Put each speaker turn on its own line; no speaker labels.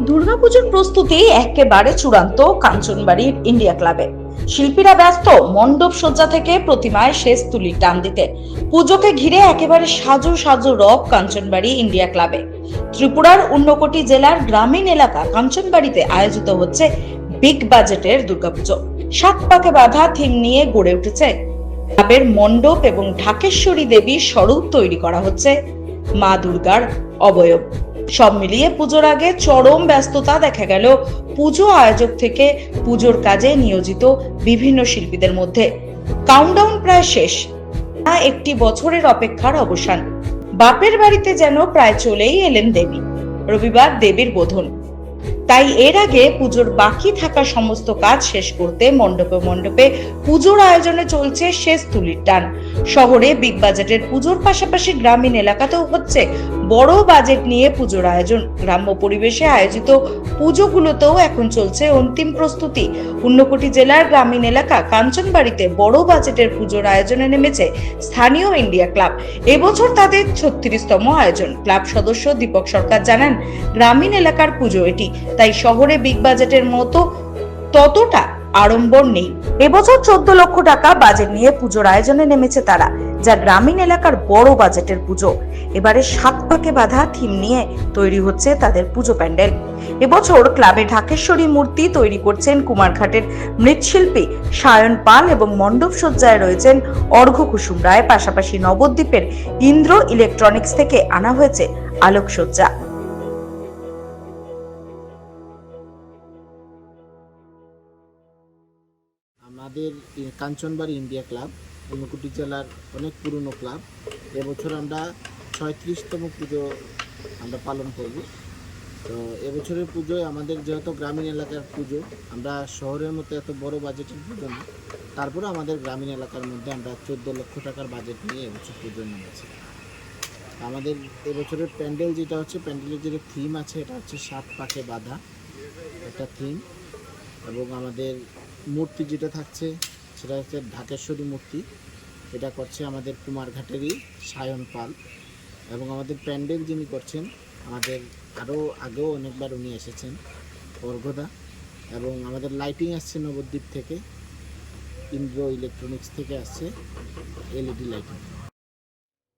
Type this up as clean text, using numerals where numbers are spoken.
দুর্গাপুজোর প্রস্তুতি একেবারে চূড়ান্ত কাঞ্চনবাড়ির ইন্ডিয়া ক্লাবে। শিল্পীরা ব্যস্ত মণ্ডপ সজ্জা থেকে প্রতিমায় শেষ তুলির টান দিতে। পুজোকে ঘিরে একেবারে সাজু সাজু রব কাঞ্চনবাড়ি ইন্ডিয়া ক্লাবে। ত্রিপুরার ঊনকোটি জেলার গ্রামীণ এলাকা কাঞ্চনবাড়িতে আয়োজিত হচ্ছে বিগ বাজেটের দুর্গাপুজো। সাত পাকে বাঁধা থিম নিয়ে গড়ে উঠেছে ক্লাবের মণ্ডপ এবং ঢাকেশ্বরী দেবীর স্বরূপ তৈরি করা হচ্ছে মা দুর্গার অবয়ব। সব মিলিয়ে পুজোর আগে চরম ব্যস্ততা দেখা গেল পুজো আয়োজক থেকে পুজোর কাজে নিয়োজিত বিভিন্ন শিল্পীদের মধ্যে। কাউন্টডাউন প্রায় শেষ, একটি বছরের অপেক্ষার অবসান। বাপের বাড়িতে যেন প্রায় চলেই এলেন দেবী। রবিবার দেবীর বোধন, তাই এর আগে পুজোর বাকি থাকা সমস্ত কাজ শেষ করতে মণ্ডপে মণ্ডপে পুজোর আয়োজনে চলছে শেষ তুলির টান। শহরে বিগ বাজেটের পুজোর পাশাপাশি গ্রামীণ এলাকাতেও হচ্ছে বড় বাজেট নিয়ে পুজোর আয়োজন। গ্রাম্য পরিবেশে আয়োজিত পুজোগুলোতেও এখন চলছে অন্তিম প্রস্তুতি। ঊনকোটি জেলার গ্রামীণ এলাকা কাঞ্চনবাড়িতে বড় বাজেটের পুজোর আয়োজনে নেমেছে স্থানীয় ইন্ডিয়া ক্লাব। এবছর তাদের 36তম আয়োজন। ক্লাব সদস্য দীপক সরকার জানান, গ্রামীণ এলাকার পুজো এটি, তাই শহরে বিগ বাজেটের মতো ততটা আড়ম্বর নেই। এবছর 14 লক্ষ টাকা বাজেট নিয়ে পুজোর আয়োজনে নেমেছে তারা, যা গ্রামীণ এলাকার বড় বাজেটের পুজো। এবারে সাত পাকে বাঁধা থিম নিয়ে তৈরি হচ্ছে তাদের পুজো প্যান্ডেল। এবছর ক্লাবে ঢাকেশ্বরী মূর্তি তৈরি করছেন কুমারঘাটের মৃৎশিল্পী সায়ন পাল এবং মণ্ডপ সজ্জায় রয়েছেন অর্ঘ্য কুসুম রায়। পাশাপাশি নবদ্বীপের ইন্দ্র ইলেকট্রনিক্স থেকে আনা হয়েছে আলোকসজ্জা।
আমাদের কাঞ্চনবাড়ি ইন্ডিয়া ক্লাব ঊনকোটি জেলার অনেক পুরনো ক্লাব। এবছর আমরা 36তম পুজো আমরা পালন করব। তো এবছরের পুজোয় আমাদের যেহেতু গ্রামীণ এলাকার পুজো, আমরা শহরের মতো এত বড় বাজেটের পুজো না, তারপরে আমাদের গ্রামীণ এলাকার মধ্যে আমরা 14 লক্ষ টাকার বাজেট নিয়ে এবছর পুজো নেমেছি। আমাদের এবছরের প্যান্ডেল যেটা হচ্ছে, প্যান্ডেলের যে থিম আছে এটা হচ্ছে সাত পাকে বাঁধা একটা থিম, এবং আমাদের মূর্তি যেটা থাকছে সেটা হচ্ছে ঢাকেশ্বরী মূর্তি। এটা করছে আমাদের কুমারঘাটেরই সায়ন পাল, এবং আমাদের প্যান্ডেল যিনি করছেন আমাদের আরও আগেও অনেকবার উনি এসেছেন অর্ঘদা, এবং আমাদের লাইটিং আসছে নবদ্বীপ থেকে, ইন্দ্র ইলেকট্রনিক্স থেকে আসছে এলইডি লাইটিং।